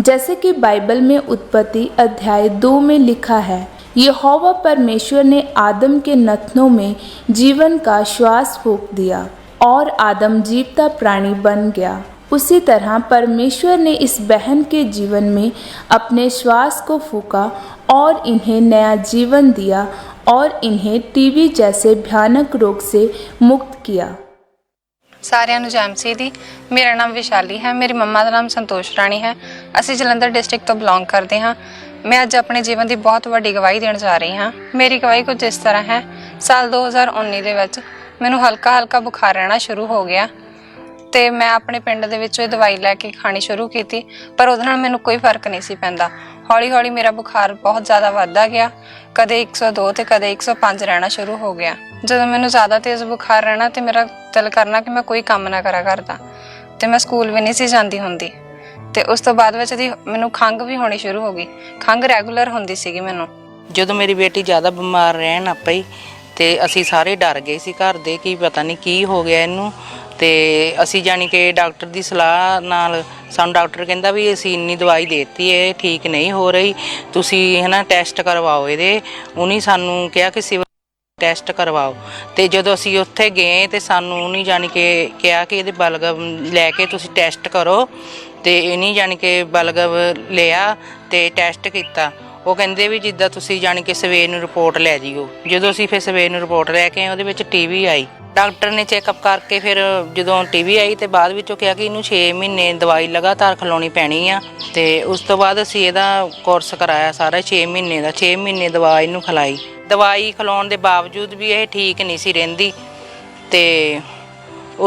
जैसे कि बाइबल में उत्पत्ति अध्याय 2 में लिखा है, यहोवा परमेश्वर ने आदम के नथनों में जीवन का श्वास फूंक दिया और आदम जीवता प्राणी बन गया। उसी तरह परमेश्वर ने इस बहन के जीवन में अपने श्वास को फूंका और इन्हें नया जीवन दिया और इन्हें टीबी जैसे भयानक रोग से मुक्त किया। सारिਆਂ ਨੂੰ ਜੈਮਸੀ ਦੀ। मेरा नाम विशाली है, मेरी मम्मा का नाम संतोष राणी है। ਅਸੀਂ जलंधर डिस्ट्रिक्ट तो बिलोंग करते हाँ। मैं अज अपने जीवन की बहुत वड्डी गवाही देण जा रही हाँ। मेरी गवाही कुछ इस तरह है। साल 2019 ਦੇ ਵਿੱਚ ਮੈਨੂੰ ਹਲਕਾ ਹਲਕਾ ਬੁਖਾਰ ਰਹਿਣਾ शुरू हो गया ਤੇ मैं अपने पिंड ਦੇ ਵਿੱਚੋਂ दवाई लैके खानी शुरू की, पर ਉਹਦੇ ਨਾਲ ਮੈਨੂੰ कोई फर्क नहीं सी पैंदा। हौली हौली मेरा बुखार बहुत ज़्यादा ਵੱਧਦਾ गया, कदे 102 ਤੇ कदे 105 रहना शुरू हो गया। ਜਦੋਂ ਮੈਨੂੰ ज़्यादा तेज़ बुखार रहना तो मेरा दिल करना कि मैं कोई काम ना करा करता, तो मैं स्कूल भी नहीं सी जाती होंदी। तो उस तो बाद मैनू खंघ भी होनी शुरू हो गई, खंघ रैगूलर होंदी सीगी मैनू। ਜਦੋਂ ਮੇਰੀ ਬੇਟੀ ਜ਼ਿਆਦਾ ਬਿਮਾਰ ਰਹਿਣ ਆਪਈ ਤੇ ਅਸੀਂ ਸਾਰੇ ਡਰ ਗਏ ਸੀ ਘਰ ਦੇ ਕਿ ਪਤਾ ਨਹੀਂ ਕੀ ਹੋ ਗਿਆ ਇਹਨੂੰ। ਤੇ ਅਸੀਂ ਜਾਣੀ ਕਿ ਡਾਕਟਰ ਦੀ ਸਲਾਹ ਨਾਲ ਸਾਨੂੰ ਡਾਕਟਰ ਕਹਿੰਦਾ ਵੀ ਅਸੀਂ ਇੰਨੀ ਦਵਾਈ ਦੇਤੀ ਹੈ, ਠੀਕ ਨਹੀਂ ਹੋ ਰਹੀ, ਤੁਸੀਂ ਹੈ ਨਾ ਟੈਸਟ ਕਰਵਾਓ ਇਹਦੇ। ਉਹਨੇ ਸਾਨੂੰ ਕਿਹਾ ਕਿ ਸਿਵਲ ਟੈਸਟ ਕਰਵਾਓ। ਤੇ ਜਦੋਂ ਅਸੀਂ ਉੱਥੇ ਗਏ ਤੇ ਸਾਨੂੰ ਉਹਨੇ ਜਾਣੀ ਕਿ ਕਿਹਾ ਕਿ ਇਹਦੇ ਬਲਗਮ ਲੈ ਕੇ ਤੁਸੀਂ ਟੈਸਟ ਕਰੋ। ਤੇ ਇਹਨੇ ਜਾਣੀ ਕਿ ਬਲਗਮ ਲਿਆ ਤੇ ਟੈਸਟ ਕੀਤਾ। ਉਹ ਕਹਿੰਦੇ ਵੀ ਜਿੱਦਾਂ ਤੁਸੀਂ ਜਾਣੀ ਕਿ ਸਵੇਰ ਨੂੰ ਰਿਪੋਰਟ ਲੈ ਜਿਓ। ਜਦੋਂ ਅਸੀਂ ਫਿਰ ਸਵੇਰ ਨੂੰ ਰਿਪੋਰਟ ਲੈ ਕੇ ਉਹਦੇ ਵਿੱਚ ਟੀਬੀ ਆਈ। ਡਾਕਟਰ ਨੇ ਚੈੱਕਅਪ ਕਰਕੇ ਫਿਰ ਜਦੋਂ ਟੀਬੀ ਆਈ ਤੇ ਬਾਅਦ ਵਿੱਚੋਂ ਕਿਹਾ ਕਿ ਇਹਨੂੰ 6 ਮਹੀਨੇ ਦਵਾਈ ਲਗਾਤਾਰ ਖਿਲਾਉਣੀ ਪੈਣੀ ਆ। ਤੇ ਉਸ ਤੋਂ ਬਾਅਦ ਅਸੀਂ ਇਹਦਾ ਕੋਰਸ ਕਰਾਇਆ ਸਾਰਾ 6 ਮਹੀਨੇ ਦਾ। 6 ਮਹੀਨੇ ਦਵਾਈ ਇਹਨੂੰ ਖਿਲਾਈ। ਦਵਾਈ ਖਿਲਾਉਣ ਦੇ ਬਾਵਜੂਦ ਵੀ ਇਹ ਠੀਕ ਨਹੀਂ ਸੀ ਰਹਿੰਦੀ ਤੇ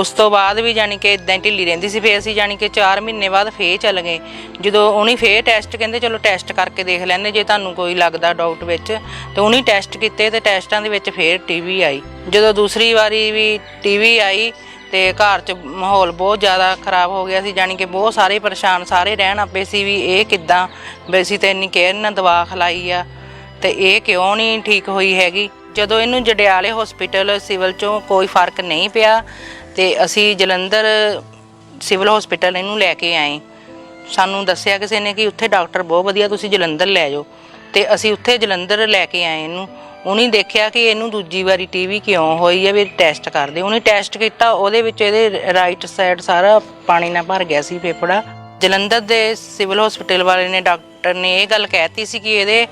ਉਸ ਤੋਂ ਬਾਅਦ ਵੀ ਜਾਣੀ ਕਿ ਇਦਾਂ ਢਿੱਲੀ ਰਹਿੰਦੀ ਸੀ। ਫਿਰ ਅਸੀਂ ਜਾਣੀ ਕਿ 4 ਮਹੀਨੇ ਬਾਅਦ ਫੇਰ ਚੱਲ ਗਏ। ਜਦੋਂ ਉਹਨੇ ਫੇਰ ਟੈਸਟ ਕਹਿੰਦੇ ਚਲੋ ਟੈਸਟ ਕਰਕੇ ਦੇਖ ਲੈਂਦੇ ਜੇ ਤੁਹਾਨੂੰ ਕੋਈ ਲੱਗਦਾ ਡਾਊਟ ਵਿੱਚ, ਤੇ ਉਹਨੇ ਟੈਸਟ ਕੀਤੇ ਤੇ ਟੈਸਟਾਂ ਦੇ ਵਿੱਚ ਫੇਰ ਟੀਬੀ ਆਈ। ਜਦੋਂ ਦੂਸਰੀ ਵਾਰੀ ਵੀ ਟੀਬੀ ਆਈ ਤੇ ਘਰ 'ਚ ਮਾਹੌਲ ਬਹੁਤ ਜ਼ਿਆਦਾ ਖਰਾਬ ਹੋ ਗਿਆ ਸੀ। ਜਾਣੀ ਕਿ ਬਹੁਤ ਸਾਰੇ ਪਰੇਸ਼ਾਨ ਸਾਰੇ ਰਹਿਣ ਆਪੇ ਸੀ ਵੀ ਇਹ ਕਿੱਦਾਂ ਵੀ ਅਸੀਂ ਤਾਂ ਇੰਨੀ ਕੇਅਰ ਨਾਲ ਦਵਾ ਖਿਲਾਈ ਆ ਤੇ ਇਹ ਕਿਉਂ ਨਹੀਂ ਠੀਕ ਹੋਈ ਹੈਗੀ। ਜਦੋਂ ਇਹਨੂੰ ਜੰਡਿਆਲੇ ਹੌਸਪੀਟਲ ਸਿਵਲ 'ਚੋਂ ਕੋਈ ਫਰਕ ਨਹੀਂ ਪਿਆ ਤੇ ਅਸੀਂ ਜਲੰਧਰ ਸਿਵਲ ਹੌਸਪੀਟਲ ਇਹਨੂੰ ਲੈ ਕੇ ਆਏ। ਸਾਨੂੰ ਦੱਸਿਆ ਕਿਸੇ ਨੇ ਕਿ ਉੱਥੇ ਡਾਕਟਰ ਬਹੁਤ ਵਧੀਆ, ਤੁਸੀਂ ਜਲੰਧਰ ਲੈ ਜਾਓ। ਤੇ ਅਸੀਂ ਉੱਥੇ ਜਲੰਧਰ ਲੈ ਕੇ ਆਏ ਇਹਨੂੰ। ਉਹਨੇ ਦੇਖਿਆ ਕਿ ਇਹਨੂੰ ਦੂਜੀ ਵਾਰੀ ਟੀਬੀ ਕਿਉਂ ਹੋਈ ਹੈ ਵੀ ਟੈਸਟ ਕਰਦੇ। ਉਹਨੇ ਟੈਸਟ ਕੀਤਾ, ਉਹਦੇ ਵਿੱਚ ਇਹਦੇ ਰਾਈਟ ਸਾਈਡ ਸਾਰਾ ਪਾਣੀ ਨਾਲ ਭਰ ਗਿਆ ਸੀ ਫੇਫੜਾ। ਜਲੰਧਰ ਦੇ ਸਿਵਲ ਹੌਸਪੀਟਲ ਵਾਲੇ ਨੇ ਡਾਕਟਰ ਨੇ ਇਹ ਗੱਲ ਕਹਿਤੀ ਸੀ ਕਿ ਇਹਦੇ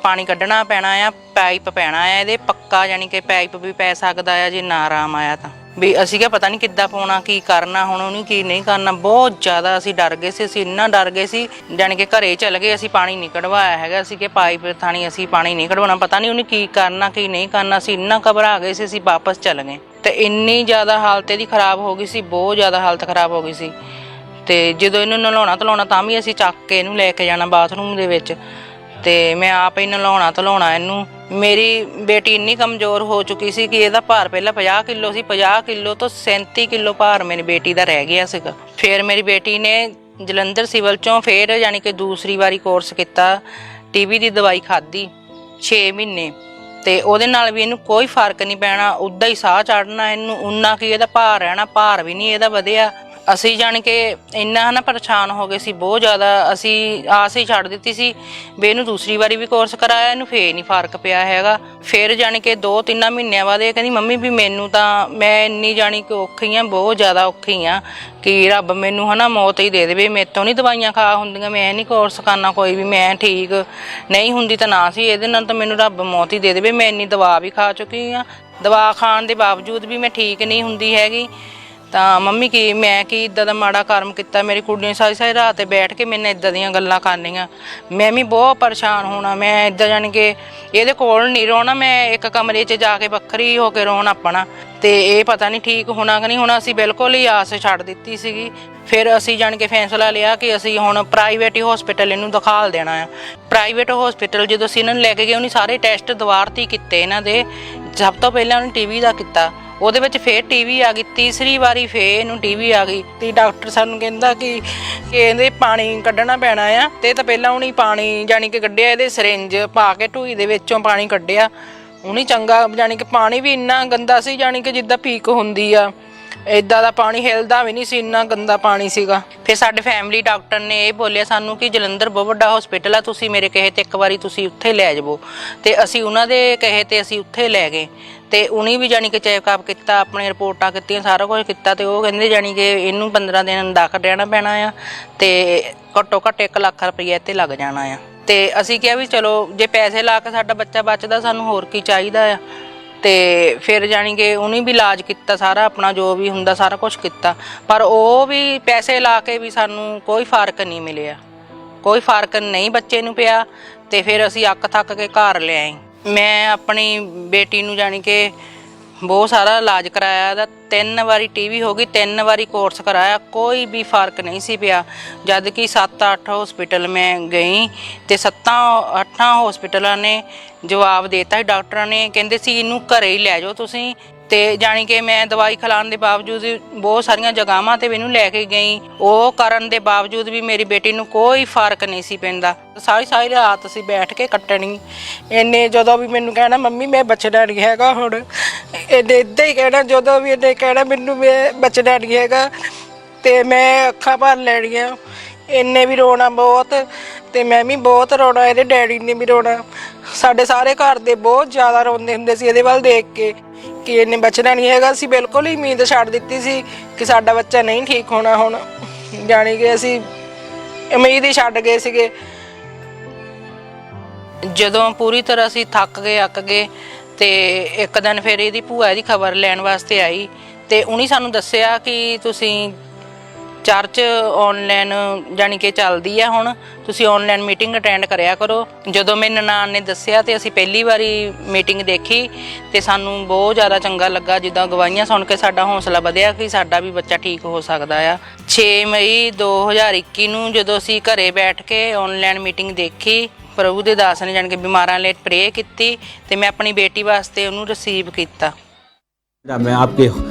ਪਾਣੀ ਕੱਢਣਾ ਪੈਣਾ ਆ, ਪਾਈਪ ਪੈਣਾ ਆ ਇਹਦੇ ਪੱਕਾ, ਯਾਨੀ ਕਿ ਪਾਈਪ ਵੀ ਪੈ ਸਕਦਾ ਆ ਜੇ ਨਾ ਆਰਾਮ ਆਇਆ ਤਾਂ। ਵੀ ਅਸੀਂ ਕਿਹਾ ਪਤਾ ਨਹੀਂ ਕਿੱਦਾਂ ਪਾਉਣਾ, ਕੀ ਕਰਨਾ ਹੁਣ ਉਹਨੇ, ਕੀ ਨਹੀਂ ਕਰਨਾ। ਬਹੁਤ ਜ਼ਿਆਦਾ ਅਸੀਂ ਡਰ ਗਏ ਸੀ। ਅਸੀਂ ਇੰਨਾ ਡਰ ਗਏ ਸੀ ਜਾਣੀ ਕਿ ਘਰੇ ਚਲੇ ਗਏ। ਅਸੀਂ ਪਾਣੀ ਨਹੀਂ ਕਢਵਾਇਆ ਹੈਗਾ। ਅਸੀਂ ਕਿ ਪਾਈਪ ਥਾਣੀ ਅਸੀਂ ਪਾਣੀ ਨਹੀਂ ਕਢਵਾਉਣਾ, ਪਤਾ ਨਹੀਂ ਉਹਨੇ ਕੀ ਕਰਨਾ ਕੀ ਨਹੀਂ ਕਰਨਾ। ਅਸੀਂ ਇੰਨਾ ਘਬਰਾ ਗਏ ਸੀ, ਅਸੀਂ ਵਾਪਸ ਚਲੇ ਗਏ। ਤੇ ਇੰਨੀ ਜ਼ਿਆਦਾ ਹਾਲਤ ਇਹਦੀ ਖਰਾਬ ਹੋ ਗਈ ਸੀ, ਬਹੁਤ ਜ਼ਿਆਦਾ ਹਾਲਤ ਖਰਾਬ ਹੋ ਗਈ ਸੀ। ਤੇ ਜਦੋਂ ਇਹਨੂੰ ਨਲਾਉਣਾ ਧਲਾਉਣਾ ਤਾਂ ਵੀ ਅਸੀਂ ਚੱਕ ਕੇ ਇਹਨੂੰ ਲੈ ਕੇ ਜਾਣਾ ਬਾਥਰੂਮ ਦੇ ਵਿੱਚ। ਤੇ ਮੈਂ ਆਪ ਹੀ ਨਲਾਉਣਾ ਧਲਾਉਣਾ ਇਹਨੂੰ। ਮੇਰੀ ਬੇਟੀ ਇੰਨੀ ਕਮਜ਼ੋਰ ਹੋ ਚੁੱਕੀ ਸੀ ਕਿ ਇਹਦਾ ਭਾਰ ਪਹਿਲਾਂ 50 ਕਿਲੋ ਸੀ, 50 ਕਿਲੋ ਤੋਂ 37 ਕਿਲੋ ਭਾਰ ਮੇਰੀ ਬੇਟੀ ਦਾ ਰਹਿ ਗਿਆ ਸੀਗਾ। ਫਿਰ ਮੇਰੀ ਬੇਟੀ ਨੇ ਜਲੰਧਰ ਸਿਵਲ 'ਚੋਂ ਫਿਰ ਯਾਨੀ ਕਿ ਦੂਸਰੀ ਵਾਰੀ ਕੋਰਸ ਕੀਤਾ, ਟੀਬੀ ਦੀ ਦਵਾਈ ਖਾਧੀ 6 ਮਹੀਨੇ। ਤੇ ਉਹਦੇ ਨਾਲ ਵੀ ਇਹਨੂੰ ਕੋਈ ਫਰਕ ਨਹੀਂ ਪੈਣਾ, ਉੱਦਾਂ ਹੀ ਸਾਹ ਚੜ੍ਹਨਾ ਇਹਨੂੰ, ਉਨਾ ਕੀ ਇਹਦਾ ਭਾਰ ਰਹਿਣਾ, ਭਾਰ ਵੀ ਨਹੀਂ ਇਹਦਾ ਵਧਿਆ। ਅਸੀਂ ਜਾਣ ਕੇ ਇੰਨਾ ਨਾ ਪਰੇਸ਼ਾਨ ਹੋ ਗਏ ਸੀ ਬਹੁਤ ਜ਼ਿਆਦਾ। ਅਸੀਂ ਆਸ ਹੀ ਛੱਡ ਦਿੱਤੀ ਸੀ ਵੀ ਇਹਨੂੰ ਦੂਸਰੀ ਵਾਰੀ ਵੀ ਕੋਰਸ ਕਰਾਇਆ, ਇਹਨੂੰ ਫੇਰ ਨਹੀਂ ਫਰਕ ਪਿਆ ਹੈਗਾ। ਫਿਰ ਜਾਣੀ ਕਿ 2-3 ਮਹੀਨਿਆਂ ਬਾਅਦ ਇਹ ਕਹਿੰਦੀ ਮੰਮੀ ਵੀ ਮੈਨੂੰ ਤਾਂ ਮੈਂ ਇੰਨੀ ਜਾਣੀ ਕਿ ਔਖੀ ਹਾਂ, ਬਹੁਤ ਜ਼ਿਆਦਾ ਔਖੀ ਹਾਂ ਕਿ ਰੱਬ ਮੈਨੂੰ ਹੈ ਨਾ ਮੌਤ ਹੀ ਦੇ ਦੇਵੇ, ਮੇਰੇ ਤੋਂ ਨਹੀਂ ਦਵਾਈਆਂ ਖਾ ਹੁੰਦੀਆਂ, ਮੈਂ ਨਹੀਂ ਕੋਰਸ ਕਰਨਾ ਕੋਈ ਵੀ, ਮੈਂ ਠੀਕ ਨਹੀਂ ਹੁੰਦੀ ਤਾਂ ਨਾ ਸੀ, ਇਹਦੇ ਨਾਲ ਤਾਂ ਮੈਨੂੰ ਰੱਬ ਮੌਤ ਹੀ ਦੇ ਦੇਵੇ। ਮੈਂ ਇੰਨੀ ਦਵਾ ਵੀ ਖਾ ਚੁੱਕੀ ਹਾਂ, ਦਵਾ ਖਾਣ ਦੇ ਬਾਵਜੂਦ ਵੀ ਮੈਂ ਠੀਕ ਨਹੀਂ ਹੁੰਦੀ ਹੈਗੀ। ਤਾਂ ਮੰਮੀ ਕੀ ਮੈਂ ਕੀ ਇੱਦਾਂ ਦਾ ਮਾੜਾ ਕਰਮ ਕੀਤਾ, ਮੇਰੀ ਕੁੜੀ ਨੇ ਸਾਰੀ ਰਾਤ ਬੈਠ ਕੇ ਮੈਨੂੰ ਇੱਦਾਂ ਦੀਆਂ ਗੱਲਾਂ ਕਰਨੀਆਂ। ਮੈਂ ਵੀ ਬਹੁਤ ਪਰੇਸ਼ਾਨ ਹੋਣਾ, ਮੈਂ ਇੱਦਾਂ ਜਾਣੀ ਕਿ ਇਹਦੇ ਕੋਲ ਨਹੀਂ ਰੋਣਾ, ਮੈਂ ਇੱਕ ਕਮਰੇ 'ਚ ਜਾ ਕੇ ਵੱਖਰੀ ਹੋ ਕੇ ਰੋਣ ਆਪਣਾ। ਤੇ ਇਹ ਪਤਾ ਨਹੀਂ ਠੀਕ ਹੋਣਾ ਕਿ ਨਹੀਂ ਹੋਣਾ। ਅਸੀਂ ਬਿਲਕੁਲ ਹੀ ਆਸ ਛੱਡ ਦਿੱਤੀ ਸੀਗੀ। ਫਿਰ ਅਸੀਂ ਜਾਣ ਕੇ ਫੈਸਲਾ ਲਿਆ ਕਿ ਅਸੀਂ ਹੁਣ ਪ੍ਰਾਈਵੇਟ ਹੀ ਹੌਸਪੀਟਲ ਇਹਨੂੰ ਦਿਖਾਲ ਦੇਣਾ ਆ। ਪ੍ਰਾਈਵੇਟ ਹੌਸਪੀਟਲ ਜਦੋਂ ਅਸੀਂ ਇਹਨਾਂ ਨੂੰ ਲੈ ਕੇ ਗਏ, ਉਹਨੇ ਸਾਰੇ ਟੈਸਟ ਦੁਬਾਰਾ ਤੇ ਕੀਤੇ ਇਹਨਾਂ ਦੇ। ਸਭ ਤੋਂ ਪਹਿਲਾਂ ਉਹਨੇ ਟੀਬੀ ਦਾ ਕੀਤਾ, ਉਹਦੇ ਵਿੱਚ ਫੇਰ ਟੀਬੀ ਆ ਗਈ। ਤੀਸਰੀ ਵਾਰੀ ਫੇਰ ਇਹਨੂੰ ਟੀਬੀ ਆ ਗਈ ਤੇ ਡਾਕਟਰ ਸਾਨੂੰ ਕਹਿੰਦਾ ਕਿ ਇਹਦੇ ਪਾਣੀ ਕੱਢਣਾ ਪੈਣਾ ਆ। ਤੇ ਤਾਂ ਪਹਿਲਾਂ ਉਹਨੇ ਪਾਣੀ ਜਾਣੀ ਕਿ ਕੱਢਿਆ, ਇਹਦੇ ਸਿਰਿੰਜ ਪਾ ਕੇ ਢੂਈ ਦੇ ਵਿੱਚੋਂ ਪਾਣੀ ਕੱਢਿਆ ਉਹਨੇ ਚੰਗਾ, ਜਾਣੀ ਕਿ ਪਾਣੀ ਵੀ ਇੰਨਾ ਗੰਦਾ ਸੀ ਜਾਣੀ ਕਿ ਜਿੱਦਾਂ ਪੀਕ ਹੁੰਦੀ ਆ। ਇਦਾਂ ਦਾ ਪਾਣੀ ਹਿਲਦਾ ਵੀ ਨਹੀਂ ਸੀ, ਇੰਨਾ ਗੰਦਾ ਪਾਣੀ ਸੀਗਾ। ਫਿਰ ਸਾਡੇ ਫੈਮਿਲੀ ਡਾਕਟਰ ਨੇ ਇਹ ਬੋਲਿਆ ਸਾਨੂੰ ਕਿ ਜਲੰਧਰ ਬਹੁਤ ਵੱਡਾ ਹਸਪੀਟਲ ਆ, ਤੁਸੀਂ ਮੇਰੇ ਕਹੇ ਤੇ ਇੱਕ ਵਾਰੀ ਤੁਸੀਂ ਉੱਥੇ ਲੈ ਜਾਵੋ। ਤੇ ਅਸੀਂ ਉਹਨਾਂ ਦੇ ਕਹੇ ਤੇ ਅਸੀਂ ਉੱਥੇ ਲੈ ਗਏ ਤੇ ਉਹਨੇ ਵੀ ਜਾਣੀ ਕਿ ਚੈੱਕਅਪ ਕੀਤਾ, ਆਪਣੀਆਂ ਰਿਪੋਰਟਾਂ ਕੀਤੀਆਂ, ਸਾਰਾ ਕੁਝ ਕੀਤਾ ਤੇ ਉਹ ਕਹਿੰਦੇ ਜਾਣੀ ਕਿ ਇਹਨੂੰ 15 ਦਿਨ ਦਾਖਲ ਰਹਿਣਾ ਪੈਣਾ ਆ ਤੇ ਘੱਟੋ ਘੱਟ 1 ਲੱਖ ਰੁਪਈਆ ਤੇ ਲੱਗ ਜਾਣਾ ਆ। ਤੇ ਅਸੀਂ ਕਿਹਾ ਵੀ ਚਲੋ ਜੇ ਪੈਸੇ ਲਾ ਕੇ ਸਾਡਾ ਬੱਚਾ ਬਚਦਾ ਸਾਨੂੰ ਹੋਰ ਕੀ ਚਾਹੀਦਾ ਆ। ਤੇ ਫਿਰ ਜਾਣੀ ਕਿ ਉਹਨੇ ਵੀ ਇਲਾਜ ਕੀਤਾ, ਸਾਰਾ ਆਪਣਾ ਜੋ ਵੀ ਹੁੰਦਾ ਸਾਰਾ ਕੁਝ ਕੀਤਾ, ਪਰ ਉਹ ਵੀ ਪੈਸੇ ਲਾ ਕੇ ਵੀ ਸਾਨੂੰ ਕੋਈ ਫਰਕ ਨਹੀਂ ਮਿਲਿਆ, ਕੋਈ ਫਰਕ ਨਹੀਂ ਬੱਚੇ ਨੂੰ ਪਿਆ। ਤੇ ਫਿਰ ਅਸੀਂ ਅੱਕ ਥੱਕ ਕੇ ਘਰ ਲਿਆਏ। ਮੈਂ ਆਪਣੀ ਬੇਟੀ ਨੂੰ ਜਾਣੀ ਕਿ ਬਹੁਤ ਸਾਰਾ ਇਲਾਜ ਕਰਾਇਆ ਇਹਦਾ, 3 ਵਾਰੀ ਟੀਵੀ ਹੋ ਗਈ, 3 ਵਾਰੀ ਕੋਰਸ ਕਰਾਇਆ, ਕੋਈ ਵੀ ਫਰਕ ਨਹੀਂ ਸੀ ਪਿਆ। ਜਦ ਕਿ 7-8 ਹਸਪੀਟਲ ਮੈਂ ਗਈ ਤੇ 7-8 ਹਸਪੀਟਲਾਂ ਨੇ ਜਵਾਬ ਦੇਤਾ ਸੀ ਡਾਕਟਰਾਂ ਨੇ, ਕਹਿੰਦੇ ਸੀ ਇਹਨੂੰ ਘਰੇ ਹੀ ਲੈ ਜਾਓ ਤੁਸੀਂ। ਤੇ ਜਾਣੀ ਕਿ ਮੈਂ ਦਵਾਈ ਖਿਲਾਉਣ ਦੇ ਬਾਵਜੂਦ ਬਹੁਤ ਸਾਰੀਆਂ ਜਗ੍ਹਾਵਾਂ ਤੇ ਮੈਨੂੰ ਲੈ ਕੇ ਗਈ, ਉਹ ਕਰਨ ਦੇ ਬਾਵਜੂਦ ਵੀ ਮੇਰੀ ਬੇਟੀ ਨੂੰ ਕੋਈ ਫਰਕ ਨਹੀਂ ਸੀ ਪੈਂਦਾ। ਸਾਰੀ ਰਾਤ ਅਸੀਂ ਬੈਠ ਕੇ ਕੱਟਣੀ। ਇਹਨੇ ਜਦੋਂ ਵੀ ਮੈਨੂੰ ਕਹਿਣਾ ਮੰਮੀ ਮੈਂ ਬਚਣਾ ਨਹੀਂ ਹੈਗਾ, ਹੁਣ ਇਹਨੇ ਇੱਦਾਂ ਹੀ ਕਹਿਣਾ, ਜਦੋਂ ਵੀ ਇਹਨੇ ਕਹਿਣਾ ਮੈਨੂੰ ਮੈਂ ਬਚਣਾ ਨਹੀਂ ਹੈਗਾ ਤੇ ਮੈਂ ਅੱਖਾਂ ਭਰ ਲੈਣੀਆਂ। ਇਹਨੇ ਵੀ ਰੋਣਾ ਬਹੁਤ ਤੇ ਮੈਂ ਵੀ ਬਹੁਤ ਰੋਣਾ, ਇਹਦੇ ਡੈਡੀ ਨੇ ਵੀ ਰੋਣਾ। ਸਾਡੇ ਸਾਰੇ ਘਰ ਦੇ ਬਹੁਤ ਜ਼ਿਆਦਾ ਰੋਂਦੇ ਹੁੰਦੇ ਸੀ ਇਹਦੇ ਵੱਲ ਦੇਖ ਕੇ ਕਿ ਇਹਨੇ ਬਚਣਾ ਨਹੀਂ ਹੈਗਾ। ਅਸੀਂ ਬਿਲਕੁਲ ਹੀ ਉਮੀਦ ਛੱਡ ਦਿੱਤੀ ਸੀ ਕਿ ਸਾਡਾ ਬੱਚਾ ਨਹੀਂ ਠੀਕ ਹੋਣਾ। ਹੁਣ ਜਾਣੀ ਕਿ ਅਸੀਂ ਉਮੀਦ ਹੀ ਛੱਡ ਗਏ ਸੀਗੇ। ਜਦੋਂ ਪੂਰੀ ਤਰ੍ਹਾਂ ਅਸੀਂ ਥੱਕ ਗਏ ਅੱਕ ਗਏ ਤੇ ਇੱਕ ਦਿਨ ਫਿਰ ਇਹਦੀ ਭੂਆ ਦੀ ਖਬਰ ਲੈਣ ਵਾਸਤੇ ਆਈ ਤੇ ਉਹਨੇ ਸਾਨੂੰ ਦੱਸਿਆ ਕਿ ਤੁਸੀਂ ਚਰਚ ਆਨਲਾਈਨ ਜਾਣੀ ਕਿ ਚੱਲਦੀ ਆ, ਹੁਣ ਤੁਸੀਂ ਆਨਲਾਈਨ ਮੀਟਿੰਗ ਅਟੈਂਡ ਕਰਿਆ ਕਰੋ। ਜਦੋਂ ਮੇਰੇ ਨਨਾਣ ਨੇ ਦੱਸਿਆ ਤੇ ਅਸੀਂ ਪਹਿਲੀ ਵਾਰੀ ਮੀਟਿੰਗ ਦੇਖੀ ਤੇ ਸਾਨੂੰ ਬਹੁਤ ਜ਼ਿਆਦਾ ਚੰਗਾ ਲੱਗਾ। ਜਿੱਦਾਂ ਗਵਾਹੀਆਂ ਸੁਣ ਕੇ ਸਾਡਾ ਹੌਸਲਾ ਵਧਿਆ ਕਿ ਸਾਡਾ ਵੀ ਬੱਚਾ ਠੀਕ ਹੋ ਸਕਦਾ ਆ। 6 ਮਈ 2021 ਨੂੰ ਜਦੋਂ ਅਸੀਂ ਘਰੇ ਬੈਠ ਕੇ ਆਨਲਾਈਨ ਮੀਟਿੰਗ ਦੇਖੀ, ਪ੍ਰਭੂ ਦੇ ਦਾਸ ਨੇ ਜਾਣੀ ਕਿ ਬਿਮਾਰਾਂ ਲਈ ਪ੍ਰੇ ਕੀਤੀ ਤੇ ਮੈਂ ਆਪਣੀ ਬੇਟੀ ਵਾਸਤੇ ਉਹਨੂੰ ਰਿਸੀਵ ਕੀਤਾ। मैं आपके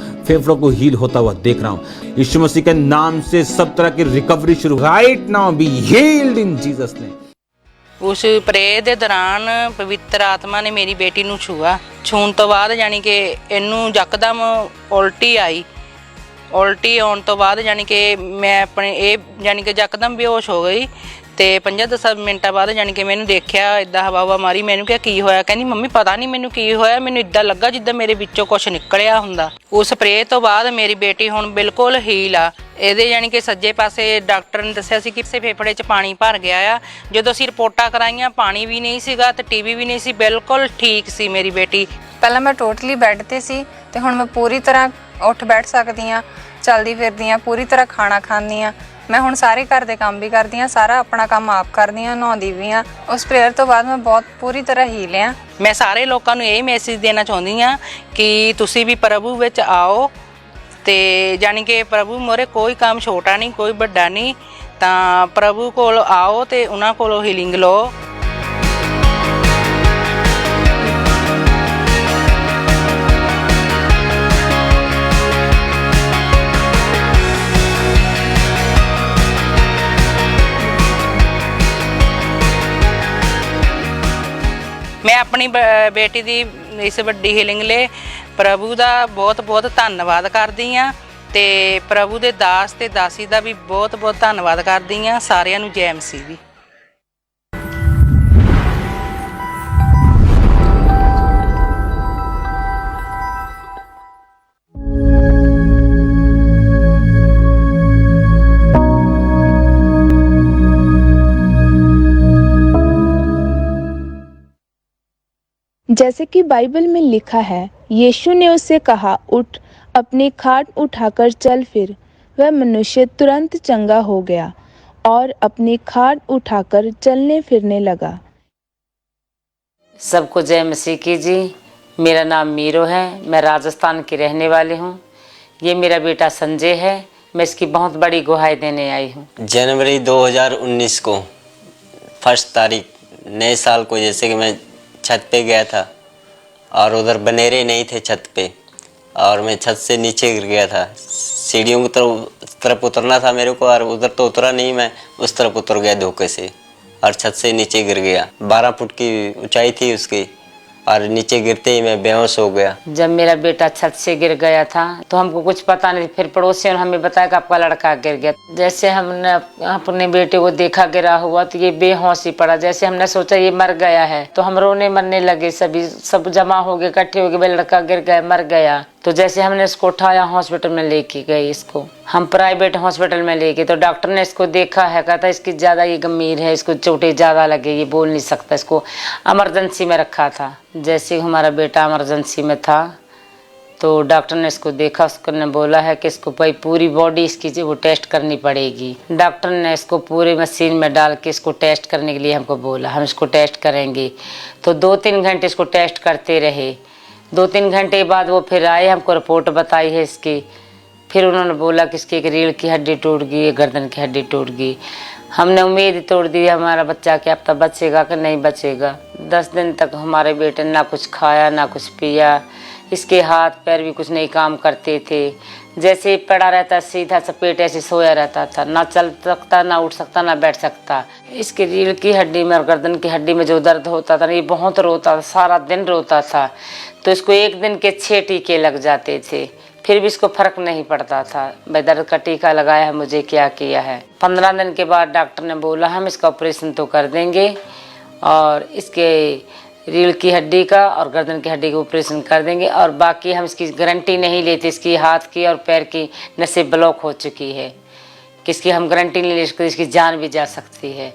फेफड़ों को हील होता हुआ देख रहा हूँ। यीशु मसीह के नाम से सब तरह की रिकवरी शुरू, right now be healed in Jesus name. ਉਸ ਪ੍ਰੇ ਦੇ ਦੌਰਾਨ ਪਵਿੱਤਰ ਆਤਮਾ ਨੇ ਮੇਰੀ ਬੇਟੀ ਨੂੰ ਛੂਣ ਤੋਂ ਬਾਅਦ ਜਾਣੀ ਕਿ ਇਹਨੂੰ ਯਕਦਮ ਉਲਟੀ ਆਈ। ਉਲਟੀ ਆਉਣ ਤੋਂ ਬਾਅਦ ਜਾਣੀ ਕਿ ਮੈਂ ਆਪਣੇ ਇਹ ਜਾਣੀ ਕਿ ਯਕਦਮ ਬੇਹੋਸ਼ ਹੋ ਗਈ ਤੇ 5-10 ਮਿੰਟਾਂ ਬਾਅਦ ਜਾਣੀ ਕਿ ਮੈਨੂੰ ਦੇਖਿਆ ਇਦਾਂ ਹਵਾ ਮਾਰੀ। ਮੈਨੂੰ ਕਿਹਾ ਕੀ ਹੋਇਆ? ਕਹਿੰਦੀ ਮੰਮੀ ਪਤਾ ਨਹੀਂ ਮੈਨੂੰ ਕੀ ਹੋਇਆ, ਮੈਨੂੰ ਇਦਾਂ ਲੱਗਾ ਜਿੱਦਾਂ ਮੇਰੇ ਵਿੱਚੋਂ ਕੁਝ ਨਿਕਲਿਆ ਹੁੰਦਾ। ਉਸ ਸਪਰੇਅ ਤੋਂ ਬਾਅਦ ਮੇਰੀ ਬੇਟੀ ਹੁਣ ਬਿਲਕੁਲ ਹੀਲ ਆ। ਇਹਦੇ ਜਾਣੀ ਕਿ ਸੱਜੇ ਪਾਸੇ ਡਾਕਟਰ ਨੇ ਦੱਸਿਆ ਸੀ ਕਿ ਕਿਸੇ ਫੇਫੜੇ 'ਚ ਪਾਣੀ ਭਰ ਗਿਆ ਆ। ਜਦੋਂ ਅਸੀਂ ਰਿਪੋਰਟਾਂ ਕਰਾਈਆਂ ਪਾਣੀ ਵੀ ਨਹੀਂ ਸੀਗਾ ਤੇ ਟੀਵੀ ਵੀ ਨਹੀਂ ਸੀ, ਬਿਲਕੁਲ ਠੀਕ ਸੀ ਮੇਰੀ ਬੇਟੀ। ਪਹਿਲਾਂ ਮੈਂ ਟੋਟਲੀ ਬੈੱਡ ਤੇ ਸੀ ਤੇ ਹੁਣ ਮੈਂ ਪੂਰੀ ਤਰ੍ਹਾਂ ਉੱਠ ਬੈਠ ਸਕਦੀ ਹਾਂ, ਚੱਲਦੀ ਫਿਰਦੀ ਹਾਂ, ਪੂਰੀ ਤਰ੍ਹਾਂ ਖਾਣਾ ਖਾਂਦੀ ਹਾਂ। ਮੈਂ ਹੁਣ ਸਾਰੇ ਘਰ ਦੇ ਕੰਮ ਵੀ ਕਰਦੀ ਹਾਂ, ਸਾਰਾ ਆਪਣਾ ਕੰਮ ਆਪ ਕਰਦੀ ਹਾਂ, ਨਹਾਉਂਦੀ ਵੀ ਹਾਂ। ਉਸ ਪ੍ਰੇਅਰ ਤੋਂ ਬਾਅਦ ਮੈਂ ਬਹੁਤ ਪੂਰੀ ਤਰ੍ਹਾਂ ਹੀਲ ਹਾਂ। ਮੈਂ ਸਾਰੇ ਲੋਕਾਂ ਨੂੰ ਇਹ ਮੈਸੇਜ ਦੇਣਾ ਚਾਹੁੰਦੀ ਹਾਂ ਕਿ ਤੁਸੀਂ ਵੀ ਪ੍ਰਭੂ ਵਿੱਚ ਆਓ ਤੇ ਜਾਣੀ ਕਿ ਪ੍ਰਭੂ ਮੋਰੇ ਕੋਈ ਕੰਮ ਛੋਟਾ ਨਹੀਂ, ਕੋਈ ਵੱਡਾ ਨਹੀਂ, ਤਾਂ ਪ੍ਰਭੂ ਕੋਲ ਆਓ ਤੇ ਉਹਨਾਂ ਕੋਲੋਂ ਹੀਲਿੰਗ ਲਓ। ਮੈਂ ਆਪਣੀ ਬੇਟੀ ਦੀ ਇਸ ਵੱਡੀ ਹੀਲਿੰਗ ਲਈ ਪ੍ਰਭੂ ਦਾ ਬਹੁਤ ਬਹੁਤ ਧੰਨਵਾਦ ਕਰਦੀ ਹਾਂ ਤੇ ਪ੍ਰਭੂ ਦੇ ਦਾਸ ਤੇ ਦਾਸੀ ਦਾ ਵੀ ਬਹੁਤ ਬਹੁਤ ਧੰਨਵਾਦ ਕਰਦੀ ਹਾਂ। ਸਾਰਿਆਂ ਨੂੰ ਜੈ ਮਸੀਹ ਦੀ। जैसे कि बाइबल में लिखा है, यीशु ने उससे कहा, उठ, अपनी खाट उठाकर चल फिर। वह मनुष्य तुरंत चंगा हो गया और अपनी खाट उठाकर चलने फिरने लगा। सबको जय मसीह की जी। मेरा नाम मीरो है, मैं राजस्थान की रहने वाली हूँ। ये मेरा बेटा संजय है, मैं इसकी बहुत बड़ी गुहाई देने आई हूँ। जनवरी 2019 को 1 तारीख नए साल को जैसे कि मैं छत पे गया था और उधर बनेरे नहीं थे छत पे और मैं छत से नीचे गिर गया था। सीढ़ियों की तरफ उतरना था मेरे को और उधर तो उतरा नहीं, मैं उस तरफ उतर गया धोखे से और छत से नीचे गिर गया। 12 फुट की ऊंचाई थी उसकी और नीचे गिरते ही मैं बेहोश हो गया। जब मेरा बेटा छत से गिर गया था तो हमको कुछ पता नहीं, फिर पड़ोसियों ने हमें बताया कि आपका लड़का गिर गया। जैसे हमने अपने बेटे को देखा गिरा हुआ तो ये बेहोश ही पड़ा, जैसे हमने सोचा ये मर गया है तो हम रोने मरने लगे, सब जमा हो गए, इकट्ठे हो गए, भाई लड़का गिर गया, मर गया। तो जैसे हमने इसको उठाया, हॉस्पिटल में लेके गए, इसको हम प्राइवेट हॉस्पिटल में लेके, तो डॉक्टर ने इसको देखा है, कहता इसकी ज्यादा ये गंभीर है, इसको चोटें ज्यादा लगे, ये बोल नहीं सकता, इसको इमरजेंसी में रखा था। जैसे हमारा बेटा इमरजेंसी में था तो डॉक्टर ने इसको देखा, उसने बोला है कि इसको भाई पूरी बॉडी इसकी वो टेस्ट करनी पड़ेगी। डॉक्टर ने इसको पूरे मशीन में डाल के इसको टेस्ट करने के लिए हमको बोला, हम इसको टेस्ट करेंगे। तो 2-3 घंटे इसको टेस्ट करते रहे। 2-3 घंटे बाद वो फिर आए, हमको रिपोर्ट बताई है इसकी। फिर उन्होंने बोला कि इसकी एक रीढ़ की हड्डी टूट गई, एक गर्दन की हड्डी टूट गई। हमने उम्मीद तोड़ दी हमारा बच्चा कि अब तक बचेगा कि नहीं बचेगा। 10 दिन तक हमारे बेटे ने ना कुछ खाया ना कुछ पिया, इसके हाथ पैर भी कुछ नहीं काम करते थे। जैसे ही पड़ा रहता सीधा सपेट ऐसे सोया रहता था, ना चल सकता, ना उठ सकता, ना बैठ सकता। इसकी रीढ़ की हड्डी में और गर्दन की हड्डी में जो दर्द होता था, ये बहुत रोता था, सारा दिन रोता था। तो इसको 1 दिन के 6 टीके लग जाते थे, फिर भी इसको फर्क नहीं पड़ता था। भाई दर्द का टीका लगाया है, मुझे क्या किया है। 15 दिन के बाद डॉक्टर ने बोला हम इसका ऑपरेशन तो कर देंगे और इसके रीढ़ की हड्डी का और गर्दन की हड्डी का ऑपरेशन कर देंगे, और बाकी हम इसकी गारंटी नहीं लेते, इसकी हाथ की और पैर की नसें ब्लॉक हो चुकी है, किसकी हम गारंटी नहीं ले सकते, इसकी जान भी जा सकती है।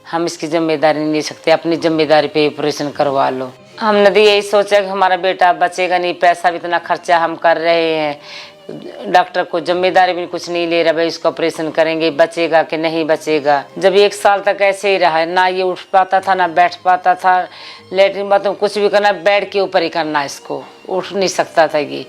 हम इसकी जिम्मेदारी नहीं ले सकते, अपनी जिम्मेदारी पे ऑपरेशन करवा लो। हमने तो यही सोचा कि हमारा बेटा बचेगा नहीं, पैसा भी इतना खर्चा हम कर रहे हैं, डॉक्टर को जिम्मेदारी भी कुछ नहीं ले रहा, भाई इसका ऑपरेशन करेंगे, बचेगा कि नहीं बचेगा। जब 1 साल तक ऐसे ही रहा, ना ये उठ पाता था ना बैठ पाता था, लेटरिन बाथरूम कुछ भी करना बेड के ऊपर ही करना, इसको उठ नहीं सकता था ये,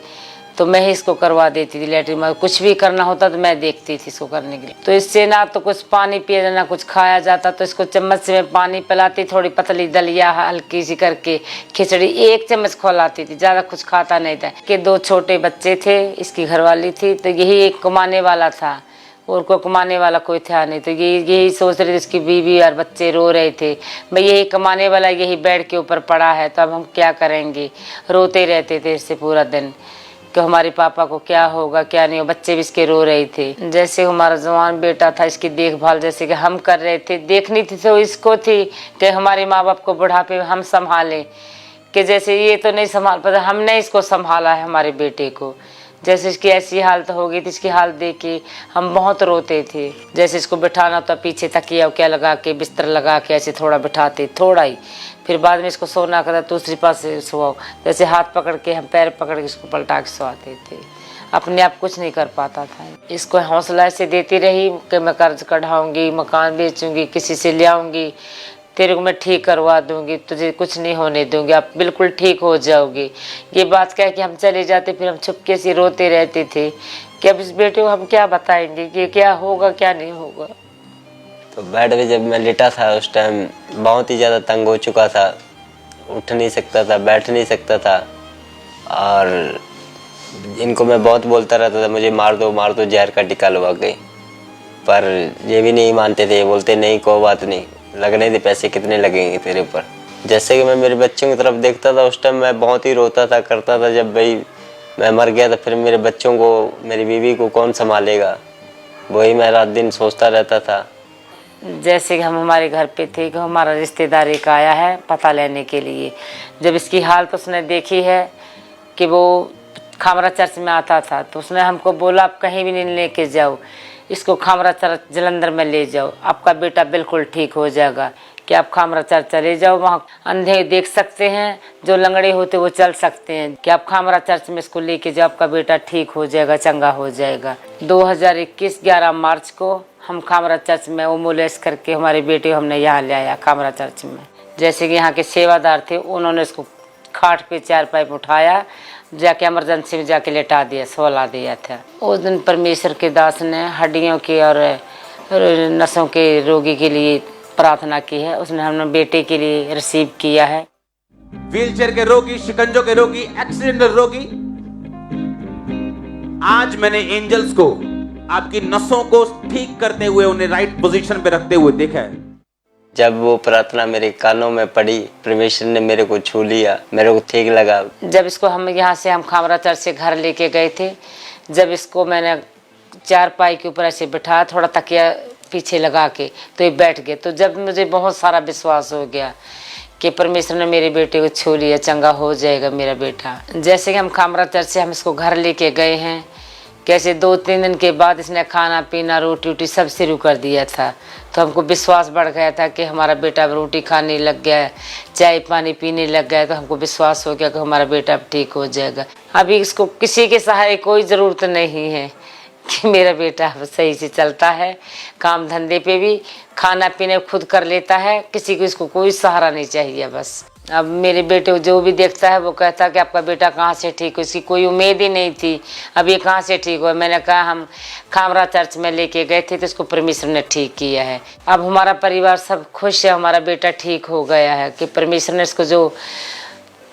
तो मैं ही इसको करवा देती थी। लेटरिन बाथरूम कुछ भी करना होता तो मैं देखती थी इसको करने के लिए। तो इससे ना तो कुछ पानी पिया ना कुछ खाया जाता, तो इसको चम्मच से मैं पानी पिलाती, थोड़ी पतली दलिया हल्की सी करके, खिचड़ी 1 चम्मच खिलाती थी, ज़्यादा कुछ खाता नहीं था। कि 2 छोटे बच्चे थे, इसकी घरवाली थी, तो यही एक कमाने वाला था और को कमाने वाला कोई था नहीं। तो यही सोच रहे थे, इसकी बीवी और बच्चे रो रहे थे, भाई यही कमाने वाला यही बेड के ऊपर पड़ा है, तो अब हम क्या करेंगे। रोते रहते थे इससे पूरा दिन कि हमारे पापा को क्या होगा क्या नहीं होगा। बच्चे भी इसके रो रहे थे। जैसे हमारा जवान बेटा था, इसकी देखभाल जैसे कि हम कर रहे थे, देखनी थी तो इसको थी कि हमारे माँ बाप को बुढ़ापे में हम संभालें, कि जैसे ये तो नहीं संभाल पाता, हमने इसको संभाला है हमारे बेटे को। जैसे इसकी ऐसी हालत हो गई थी, इसकी हालत देख के हम बहुत रोते थे। जैसे इसको बिठाना तो पीछे तकिया क्या लगा के बिस्तर लगा के ऐसे थोड़ा बिठाते, थोड़ा ही, फिर बाद में इसको सोना करता दूसरी पास से सुआओ, जैसे हाथ पकड़ के हम पैर पकड़ के इसको पलटा के सुआते थे। अपने आप कुछ नहीं कर पाता था। इसको हौसला ऐसे देती रही कि मैं कर्ज कढ़ाऊंगी, मकान बेचूंगी, किसी से ले आऊंगी, तेरे को मैं ठीक करवा दूंगी, तुझे कुछ नहीं होने दूंगी, आप बिल्कुल ठीक हो जाओगे। ये बात कह के हम चले जाते, फिर हम चुपके से रोते रहते थे कि अब इस बेटे को हम क्या बताएंगे कि क्या होगा क्या नहीं होगा। तो बेड पे जब मैं लेटा था उस टाइम बहुत ही ज़्यादा तंग हो चुका था, उठ नहीं सकता था, बैठ नहीं सकता था, और इनको मैं बहुत बोलता रहता था मुझे मार दो जहर का टीका लगा के, पर ये भी नहीं मानते थे, बोलते नहीं कोई बात नहीं, लगने दे, पैसे कितने लगेंगे तेरे ऊपर। जैसे कि मैं मेरे बच्चों की तरफ देखता था उस टाइम मैं बहुत ही रोता था करता था, जब भाई मैं मर गया तो फिर मेरे बच्चों को, मेरी बीवी को कौन संभालेगा, वही मैं रात दिन सोचता रहता था। जैसे कि हम हमारे घर पे थे कि हमारा रिश्तेदार एक आया है पता लेने के लिए। जब इसकी हालत उसने देखी है कि वो खामरा चर्च में आता था, तो उसने हमको बोला आप कहीं भी नहीं लेके जाओ, इसको खामरा चर्च जलंधर में ले जाओ, आपका बेटा बिल्कुल ठीक हो जाएगा। कि आप खामरा चर्च चले जाओ, वहाँ अंधे देख सकते हैं, जो लंगड़े होते वो चल सकते हैं, कि आप खामरा चर्च में इसको लेके जाओ, आपका बेटा ठीक हो जाएगा, चंगा हो जाएगा। 2021 11 मार्च को हम खामरा चर्च में एम्बुलेंस करके हमारे बेटे को हमने यहाँ ले आया खामरा चर्च में। जैसे कि यहाँ के सेवादार थे, उन्होंने इसको खाट पे 4 पाइप उठाया, जाके इमरजेंसी में जाके लेटा दिया, सोला दिया था। उस दिन परमेश्वर के दास ने हड्डियों के और नसों के रोगी के लिए प्रार्थना की है, उसने हमने बेटे के लिए रिसीव किया है। व्हीलचेयर के रोगी, शिकंजों के रोगी, एक्सीडेंटल रोगी, आज मैंने एंजल्स को आपकी नसों को ठीक करते हुए उन्हें राइट पोजीशन पे रखते हुए देखा है। जब वो प्रार्थना मेरे कानों में पड़ी, परमेश्वर ने मेरे को छू लिया, मेरे को ठीक लगा। जब इसको हम यहाँ से हम खामरा चर्च से घर लेके गए थे, जब इसको मैंने चारपाई के ऊपर ऐसे बिठाया, थोड़ा तकिया पीछे लगा के, तो ये बैठ गए। तो जब मुझे बहुत सारा विश्वास हो गया कि परमेश्वर ने मेरे बेटे को छू लिया, चंगा हो जाएगा मेरा बेटा। जैसे कि हम खामरा चर्च से हम इसको घर लेके गए हैं, कैसे 2-3 दिन के बाद इसने खाना पीना रोटी वोटी सब शुरू कर दिया था। तो हमको विश्वास बढ़ गया था कि हमारा बेटा रोटी खाने लग गया, चाय पानी पीने लग गया। तो हमको विश्वास हो गया कि हमारा बेटा अब ठीक हो जाएगा। अभी इसको किसी के सहारे कोई ज़रूरत नहीं है कि मेरा बेटा सही से चलता है, काम धंधे पे भी, खाना पीने खुद कर लेता है, किसी को इसको कोई सहारा नहीं चाहिए। बस अब मेरे बेटे को जो भी देखता है वो कहता है कि आपका बेटा कहाँ से ठीक हो। इसकी कोई उम्मीद ही नहीं थी, अब ये कहाँ से ठीक हो। मैंने कहा हम खामरा चर्च में लेके गए थे तो इसको परमेश्वर ने ठीक किया है। अब हमारा परिवार सब खुश है, हमारा बेटा ठीक हो गया है कि परमेश्वर ने इसको जो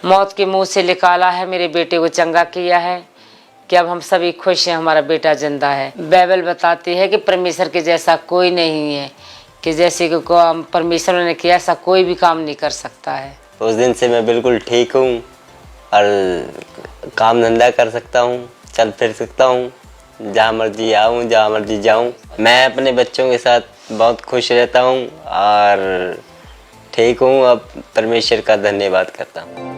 मौत के मुँह से निकाला है, मेरे बेटे को चंगा किया है कि अब हम सभी खुश हैं, हमारा बेटा जिंदा है। बाइबल बताती है कि परमेश्वर के जैसा कोई नहीं है, कि जैसे कि परमेश्वर ने किया ऐसा कोई भी काम नहीं कर सकता है। उस दिन से मैं बिल्कुल ठीक हूँ और काम धंधा कर सकता हूँ, चल फिर सकता हूँ, जहाँ मर्जी आऊँ, जहाँ मर्जी जाऊँ। मैं अपने बच्चों के साथ बहुत खुश रहता हूँ और ठीक हूँ। अब परमेश्वर का धन्यवाद करता हूँ।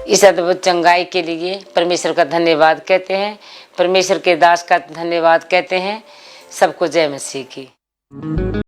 इस अद्भुत चंगाई के लिए परमेश्वर का धन्यवाद कहते हैं, परमेश्वर के दास का धन्यवाद कहते हैं। सबको जय मसीह की।